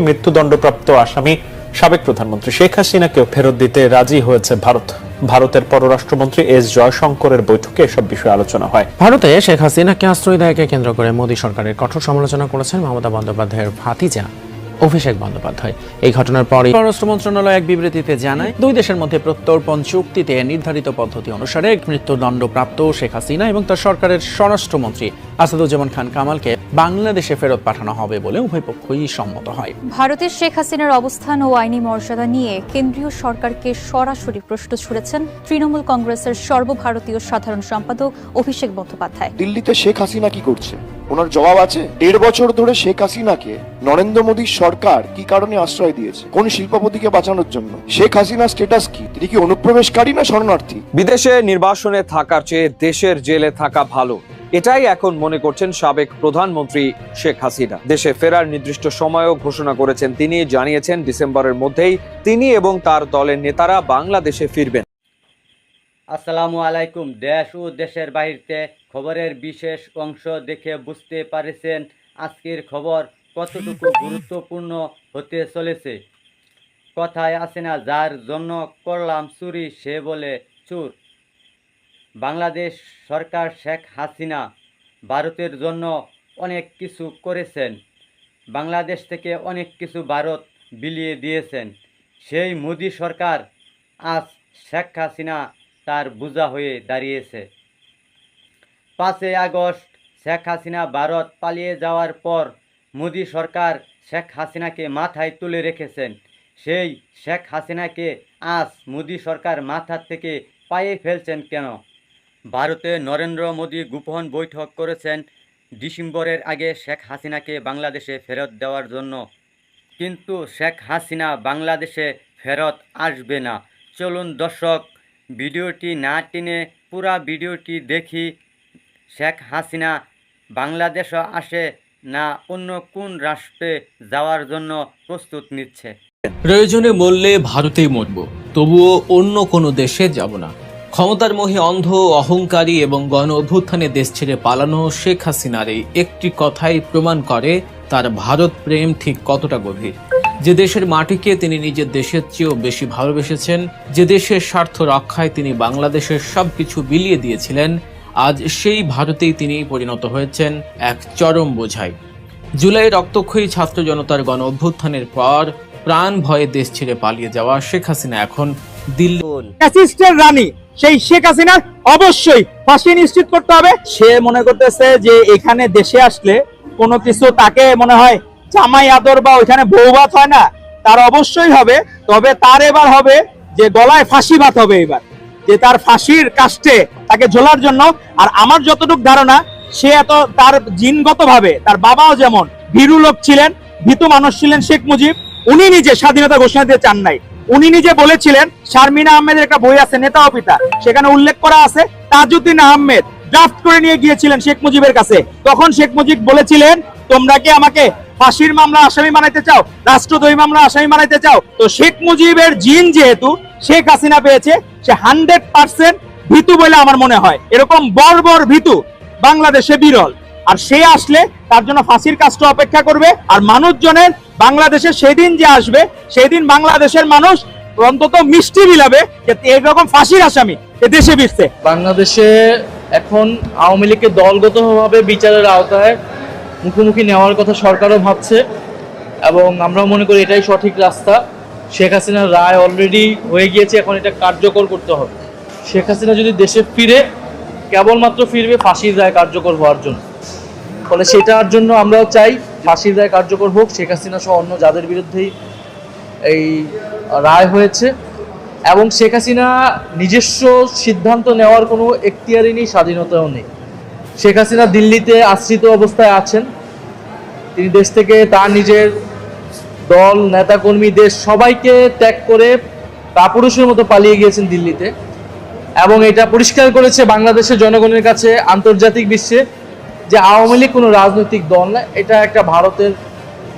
মৃত্যুদণ্ডপ্রাপ্ত আসামি সাবেক প্রধানমন্ত্রী শেখ হাসিনাকেও ফেরত দিতে রাজি হয়েছে ভারত। ভারতের পররাষ্ট্রমন্ত্রী এস জয়শঙ্করের বৈঠকে এসব বিষয়ে আলোচনা হয়। ভারতে শেখ হাসিনাকে আশ্রয় দেয়কে কেন্দ্র করে মোদী সরকারের কঠোর সমালোচনা করেছেন মমতা বন্দ্যোপাধ্যায়ের ভাতিজা অভিষেক বন্দ্যোপাধ্যায়। এই ঘটনার পরই পররাষ্ট্র মন্ত্রণালয় এক বিবৃতিতে জানায়, দুই দেশের মধ্যে প্রত্যর্পণ চুক্তিতে নির্ধারিত পদ্ধতি অনুসারে মৃত্যুদণ্ডপ্রাপ্ত শেখ হাসিনা এবং তার সরকারের স্বরাষ্ট্রমন্ত্রী আসাদুজ্জামান খান কামালকে বাংলাদেশে ফেরত পাঠানো হবে বলে উভয় পক্ষই সম্মত হয়। ভারতের শেখ হাসিনার অবস্থান ও আইনি মর্যাদা নিয়ে কেন্দ্রীয় সরকারকে সরাসরি প্রশ্ন ছুড়েছেন তৃণমূল কংগ্রেসের সর্বভারতীয় সাধারণ সম্পাদক অভিষেক বন্দ্যোপাধ্যায়। দিল্লিতে শেখ হাসিনা কি করছে, ওনার জবাব আছে। 1.5 বছর ধরে শেখ হাসিনাকে নরেন্দ্র মোদীর সরকার কি কারণে আশ্রয় দিয়েছে? কোন শিল্পপতিকে বাঁচানোর জন্য? শেখ হাসিনার স্ট্যাটাস কি? তিনি কি অনুপ্রবেশকারী না শরণার্থী? বিদেশে নির্বাসনে থাকার চেয়ে দেশের জেলে থাকা ভালো, এটাই এখন মনে করছেন সাবেক প্রধানমন্ত্রী শেখ হাসিনা। দেশে ফেরার নির্দিষ্ট সময়ও ঘোষণা করেছেন তিনি। জানিয়েছেন ডিসেম্বরের মধ্যেই তিনি এবং তার দলের নেতারা বাংলাদেশে ফিরবেন। আসসালামু আলাইকুম। দেশ ও দেশের বাহিরতে খবরের বিশেষ অংশ দেখে বুঝতে পারছেন আজকের খবর কতটুকু গুরুত্বপূর্ণ হতে চলেছে। কথায় আছে না, যার জন্য করলাম চুরি সে বলে চোর। বাংলাদেশ সরকার শেখ হাসিনা ভারতের জন্য অনেক কিছু করেছেন। বাংলাদেশ থেকে অনেক কিছু ভারত বিলিয়ে দিয়েছেন। সেই মোদী সরকার আজ শেখ হাসিনা তার বোঝা হয়ে দাঁড়িয়েছে। 5 আগস্ট শেখ হাসিনা ভারত পালিয়ে যাওয়ার পর মোদী সরকার শেখ হাসিনাকে মাথায় তুলে রেখেছেন। সেই শেখ হাসিনাকে আজ মোদী সরকার মাথা থেকে পায়ে ফেলছেন কেন? ভারতে নরেন্দ্র মোদী গোপন বৈঠক করেছেন ডিসেম্বরের আগে শেখ হাসিনাকে বাংলাদেশে ফেরত দেওয়ার জন্য, কিন্তু শেখ হাসিনা বাংলাদেশে ফেরত আসবে না। চলুন দর্শক, ভিডিওটি না টেনে পুরা ভিডিওটি দেখি। শেখ হাসিনা বাংলাদেশে আসে না অন্য কোন রাষ্ট্রে যাওয়ার জন্য প্রস্তুত নিচ্ছে? প্রয়োজনে মরলে ভারতেই মরব, তবুও অন্য কোনো দেশে যাব না। ক্ষমতার মোহে অন্ধ, অহংকারী এবং গণ অভ্যুত্থানে দেশ ছেড়ে পালানো শেখ হাসিনার এই একটি কথাই প্রমাণ করে তার ভারত প্রেম ঠিক কতটা গভীর। যে দেশের মাটিকে তিনি নিজের দেশের চেয়েও বেশি ভালোবেসেছেন, যে দেশের স্বার্থ রক্ষায় তিনি বাংলাদেশের সবকিছু বিলিয়ে দিয়েছিলেন, আজ সেই ভারতেই তিনি পরিণত হয়েছেন এক চরম বোঝাই। জুলাই রক্তক্ষয়ী ছাত্র জনতার গণ অভ্যুত্থানের পর প্রাণ ভয়ে দেশ ছেড়ে পালিয়ে যাওয়া শেখ হাসিনা এখন দিল্লি ফ্যাসিস্টের রানী সেই শেখ হাসিনা অবশ্যই ফাঁসি নিশ্চিত করতে হবে। সে মনে করতেছে যে এখানে দেশে আসলে কোনো কিছু তাকে মনে হয় জামাই আদর বা ওইখানে বউ ভাত হয় না, তার অবশ্যই হবে। তবে তার এবার হবে যে গলায় ফাঁসি ভাত হবে এবার, যে তার ফাঁসির কাস্টে তাকে ঝোলার জন্য। আর আমার যতটুকু ধারণা, সে এত তার জিনগত ভাবে, তার বাবাও যেমন ভীরু লোক ছিলেন, ভীতু মানুষ ছিলেন শেখ মুজিব, উনি নিজে স্বাধীনতা ঘোষণা দিতে চান নাই। উনি নিজে বলেছিলেন, শারমিনা আহমেদের একটা বই আছে নেতা ও পিতা, সেখানে উল্লেখ করা আছে তাজউদ্দিন আহমেদ ড্রাফট করে নিয়ে গিয়েছিলেন শেখ মুজিবের কাছে। তখন শেখ মুজিব বলেছিলেন, তোমরা কি আমাকে ফাঁসির মামলা আসামি বানাইতে চাও, রাষ্ট্রদ্রোহী মামলা আসামি বানাইতে চাও? তো শেখ মুজিবের জিন যেহেতু শেখ হাসিনা পেয়েছে, সে 100% ভীতু বলে আমার মনে হয়। এরকম বর্বর ভীতু বাংলাদেশে বিরল। আর সে আসলে তার জন্য ফাঁসির কাজটা অপেক্ষা করবে। আর মানুষজনের বাংলাদেশে সেদিন যে আসবে, সেদিন বাংলাদেশের মানুষ অন্তত মিষ্টি বিলাবে যে এরকম ফাঁসির আসামি এ দেশে ফিরছে। বাংলাদেশে এখন আওয়ামী লীগের দলগতভাবে বিচারের আওতায় মুখোমুখি নেওয়ার কথা সরকারও ভাবছে, এবং আমরাও মনে করি এটাই সঠিক রাস্তা। শেখ হাসিনার রায় অলরেডি হয়ে গিয়েছে, এখন এটা কার্যকর করতে হবে। শেখ হাসিনা যদি দেশে ফিরে, কেবলমাত্র ফিরবে ফাঁসির রায় কার্যকর হওয়ার জন্য। ফলে সেটার জন্য আমরাও চাই ফাঁসির রায় কার্যকর হোক, শেখ হাসিনা সহ অন্য যাদের বিরুদ্ধেই এই রায় হয়েছে। এবং শেখ হাসিনা নিজস্ব সিদ্ধান্ত নেওয়ার কোনো এখতিয়ারই নেই, স্বাধীনতাও নেই। শেখ হাসিনা দিল্লিতে আশ্রিত অবস্থায় আছেন। তিনি দেশ থেকে তার নিজের দল, নেতাকর্মী, দেশ সবাইকে ত্যাগ করে কাপুরুষের মতো পালিয়ে গিয়েছেন দিল্লিতে, এবং এটা পরিষ্কার করেছে বাংলাদেশের জনগণের কাছে, আন্তর্জাতিক বিশ্বে, যে আওয়ামী লীগ কোনো রাজনৈতিক দল না, এটা একটা ভারতের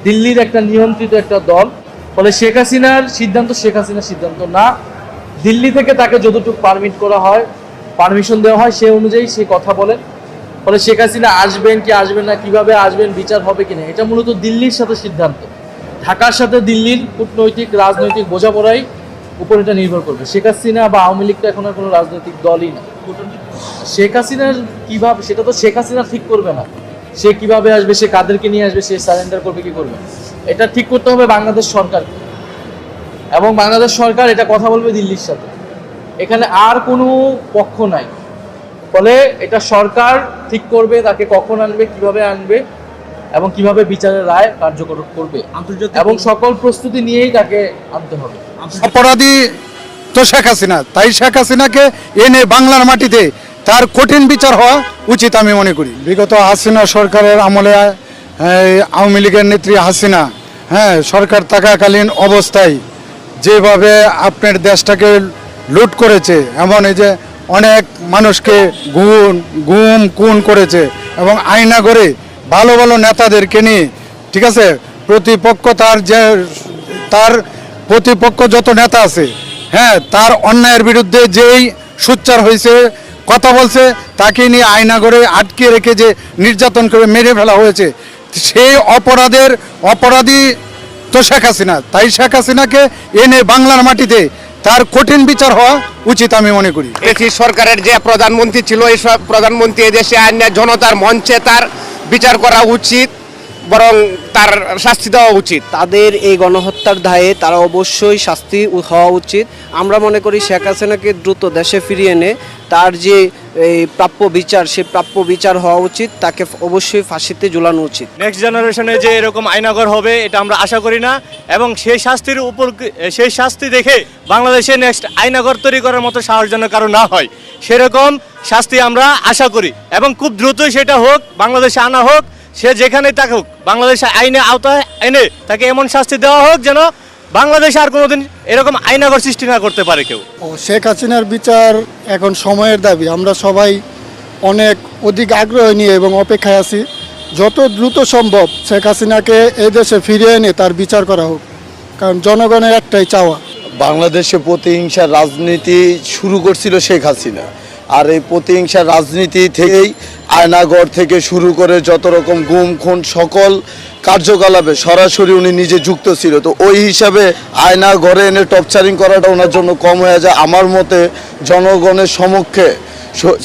দিল্লির একটা নিয়ন্ত্রিত একটা দল। ফলে শেখ হাসিনার সিদ্ধান্ত শেখ হাসিনার সিদ্ধান্ত না, দিল্লি থেকে তাকে যতটুকু পারমিট করা হয়, পারমিশন দেওয়া হয়, সে অনুযায়ী সে কথা বলেন। ফলে শেখ হাসিনা আসবেন কি আসবেন না, কিভাবে আসবেন, বিচার হবে কিনা, এটা মূলত দিল্লির সাথে সিদ্ধান্ত। ঢাকার সাথে দিল্লির কূটনৈতিক রাজনৈতিক বোঝাপড়াই উপর এটা নির্ভর করবে। শেখ হাসিনা বা আওয়ামী লীগ তো এখন আর কোনো রাজনৈতিক দলই না। শেখ হাসিনার কিভাবে, সেটা তো শেখ হাসিনা ঠিক করবে না। সে কিভাবে আসবে, সে কাদেরকে নিয়ে আসবে, সে সারেন্ডার করবে কি করবে, এটা ঠিক করতে হবে বাংলাদেশ সরকার। এবং বাংলাদেশ সরকার এটা কথা বলবে দিল্লির সাথে, এখানে আর কোনো পক্ষ নাই। ফলে এটা সরকার ঠিক করবে তাকে কখন আনবে, কিভাবে আনবে এবং কিভাবে বিচারের রায় কার্যকর করবে, এবং সকল প্রস্তুতি নিয়েই তাকে আনতে হবে। অপরাধী তো শেখ হাসিনা, তাই শেখ হাসিনাকে এনে বাংলার মাটিতে তার কঠিন বিচার হওয়া উচিত আমি মনে করি। বিগত হাসিনা সরকারের আমলে আওয়ামী লীগের নেত্রী হাসিনা সরকার থাকাকালীন অবস্থায় যেভাবে আপনার দেশটাকে লুট করেছে, এমন এই যে অনেক মানুষকে গুম করেছে এবং আয়না করে ভালো ভালো নেতাদেরকে নিয়ে, ঠিক আছে, তার প্রতিপক্ষ যত নেতা আছে তার অন্যায়ের বিরুদ্ধে যেই সোচ্চার হয়েছে, কথা বলছে, তাকে নিয়ে আয়না করে আটকে রেখে যে নির্যাতন করে মেরে ফেলা হয়েছে, সেই অপরাধী তো শেখ হাসিনা, তাই শেখ হাসিনাকে এনে বাংলার মাটিতে তার কঠিন বিচার হওয়া উচিত আমি মনে করি। সরকারের যে প্রধানমন্ত্রী ছিল, এই সব প্রধানমন্ত্রী এদেশে আইনে জনতার মঞ্চে তার বিচার করা উচিত, বরং তার শাস্তি দেওয়া উচিত। তাদের এই গণহত্যার দায়ে তারা অবশ্যই শাস্তি হওয়া উচিত। আমরা মনে করি শেখ হাসিনাকে দ্রুত দেশে ফিরিয়ে এনে তার যে এই প্রাপ্য বিচার, সে প্রাপ্য বিচার হওয়া উচিত, তাকে অবশ্যই ফাঁসিতে ঝুলানো উচিত। নেক্সট জেনারেশনে যে এরকম আইনাগর হবে এটা আমরা আশা করি না, এবং সেই শাস্তি দেখে বাংলাদেশে নেক্সট আইনাগর তৈরি করার মতো সাহস যেন কারো না হয়, সেরকম শাস্তি আমরা আশা করি, এবং খুব দ্রুতই সেটা হোক, বাংলাদেশে আনা হোক, সে যেখানে থাকুক বাংলাদেশে আইনে আওতায় এনে তাকে এমন শাস্তি দেওয়া হোক যেন বাংলাদেশে আর কোনোদিন এরকম আইনাগর সৃষ্টি না করতে পারে কেউ। শেখ হাসিনার বিচার এখন সময়ের দাবি। আমরা সবাই অনেক অধিক আগ্রহ নিয়ে এবং অপেক্ষায় আছি, যত দ্রুত সম্ভব শেখ হাসিনাকে এই দেশে ফিরিয়ে এনে তার বিচার করা হোক, কারণ জনগণের একটাই চাওয়া। বাংলাদেশে প্রতিহিংসার রাজনীতি শুরু করছিল শেখ হাসিনা, আর এই প্রতিহিংসার রাজনীতি থেকেই আয়নাগর থেকে শুরু করে যত রকম গুম খুন সকল কার্যকলাপে সরাসরি উনি নিজে যুক্ত ছিল। তো ওই হিসাবে আয়নাগরে এনে টর্চারিং করাটা ওনার জন্য কম হয়ে যায়। আমার মতে জনগণের সম্মুখে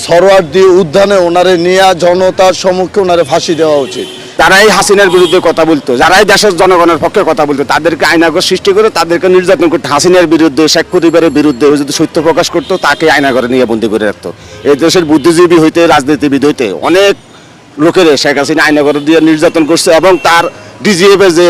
সরোয়ার্দী উদ্যানে ওনারে নিয়ে জনতার সম্মুখে ওনারে ফাঁসি দেওয়া উচিত। যারাই হাসিনার বিরুদ্ধে কথা বলতো, যারাই দেশের জনগণের পক্ষে কথা বলতো, তাদেরকে আয়নাগর সৃষ্টি করে তাদেরকে নির্যাতন করতো। হাসিনার বিরুদ্ধে, শেখ মুজিবের বিরুদ্ধে যদি সত্য প্রকাশ করতো, তাকে আয়নাগরে নিয়ে বন্দী করে রাখতো। এই দেশের বুদ্ধিজীবী হইতে, রাজনীতিবিদ হইতে অনেক লোকের শেখ হাসিনা আয়নাগরে দিয়ে নির্যাতন করছে, এবং তার ডিজিএফ যে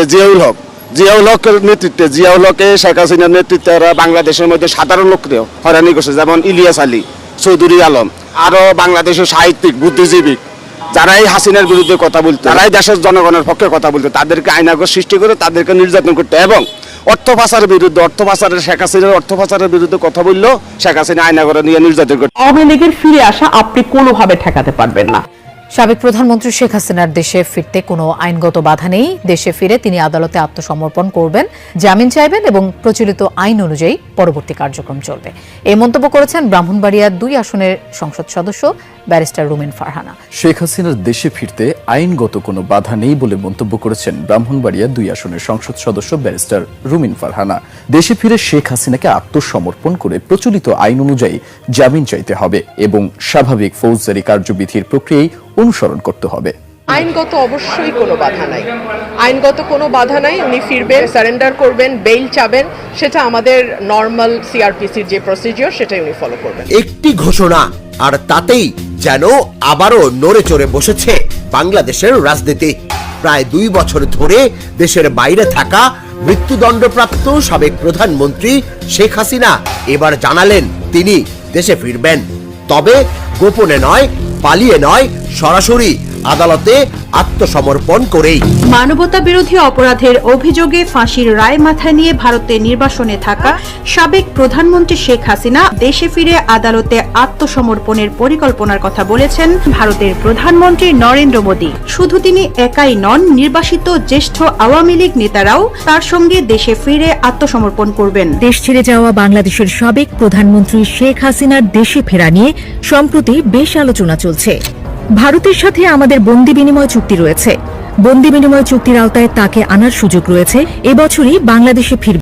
জিয়াউল হকের নেতৃত্বে, জিয়াউল হকে শেখ হাসিনার নেতৃত্বে বাংলাদেশের মধ্যে সাধারণ লোককেও হয়রানি করছে, যেমন ইলিয়াস আলী, চৌধুরী আলম, আরো বাংলাদেশের সাহিত্যিক, বুদ্ধিজীবী যারাই হাসিনার বিরুদ্ধে কথা বলতো, যারাই দেশের জনগণের পক্ষে কথা বলতো, তাদেরকে আইনাগর সৃষ্টি করে তাদেরকে নির্যাতন করতে, এবং অর্থ পাচারের বিরুদ্ধে, শেখ হাসিনার অর্থ পাচারের বিরুদ্ধে কথা বললেও শেখ হাসিনা আইনাগরে নিয়ে নির্যাতন করতে। আওয়ামী লীগের ফিরে আসা আপনি কোনোভাবে ঠেকাতে পারবেন না। সাবেক প্রধানমন্ত্রী শেখ হাসিনার দেশে ফিরতে কোনো আইনগত বাধা নেই। দেশে ফিরে তিনি আদালতে আত্মসমর্পণ করবেন, জামিন চাইবেন এবং প্রচলিত আইন অনুযায়ী পরবর্তী কার্যক্রম চলবে। এই মন্তব্য করেছেন ব্রাহ্মণবাড়িয়া 2 আসনের সংসদ সদস্য ব্যারিস্টার রুমিন ফারহানা। শেখ হাসিনার দেশে ফিরতে আইনগত কোনো বাধা নেই বলে মন্তব্য করেছেন ব্রাহ্মণবাড়িয়া 2 আসনের সংসদ সদস্য ব্যারিস্টার রুমিন ফারহানা। দেশে ফিরে শেখ হাসিনাকে আত্মসমর্পণ করে প্রচলিত আইন অনুযায়ী জামিন চাইতে হবে এবং স্বাভাবিক ফৌজদারি কার্যবিধির প্রক্রিয়ায় অনুসরণ করতে হবে। আইনগত অবশ্যই কোনো বাধা নাই, আইনগত কোনো বাধা নাই। উনি ফিরবেন, সারেন্ডার করবেন, বেইল চাবেন, সেটা আমাদের নর্মাল সিআরপিসির যে প্রসিডিওর সেটাই উনি ফলো করবেন। একটি ঘোষণা, আর তাতেই যেন আবারও নড়ে চড়ে বসেছে বাংলাদেশের রাজনীতি। প্রায় 2 বছর ধরে দেশের বাইরে থাকা মৃত্যুদণ্ডপ্রাপ্ত সাবেক প্রধানমন্ত্রী শেখ হাসিনা এবার জানালেন তিনি দেশে ফিরবেন, তবে গোপনে নয়, পালিয়ে নয়, সরাসরি আদালতে আত্মসমর্পণ করেই। মানবতা বিরোধী অপরাধের অভিযোগে ফাঁসির রায় মাথায় নিয়ে ভারতে নির্বাসনে থাকা সাবেক প্রধানমন্ত্রী শেখ হাসিনা দেশে ফিরে আদালতে আত্মসমর্পণের পরিকল্পনার কথা বলেছেন ভারতের প্রধানমন্ত্রী নরেন্দ্র মোদী। শুধু তিনি একাই নন, নির্বাসিত জ্যেষ্ঠ আওয়ামী লীগ নেতারাও তার সঙ্গে দেশে ফিরে আত্মসমর্পণ করবেন। দেশ ছেড়ে যাওয়া বাংলাদেশের সাবেক প্রধানমন্ত্রী শেখ হাসিনার দেশে ফেরা নিয়ে সম্প্রতি বেশ আলোচনা চলছে। ভারতের সাথে আমাদের বন্দি বিনিময় চুক্তি রয়েছে। বন্দি বিনিময় চুক্তির আওতায় তাকে আনার সুযোগ রয়েছে। এবছরই বাংলাদেশে ফিরবে।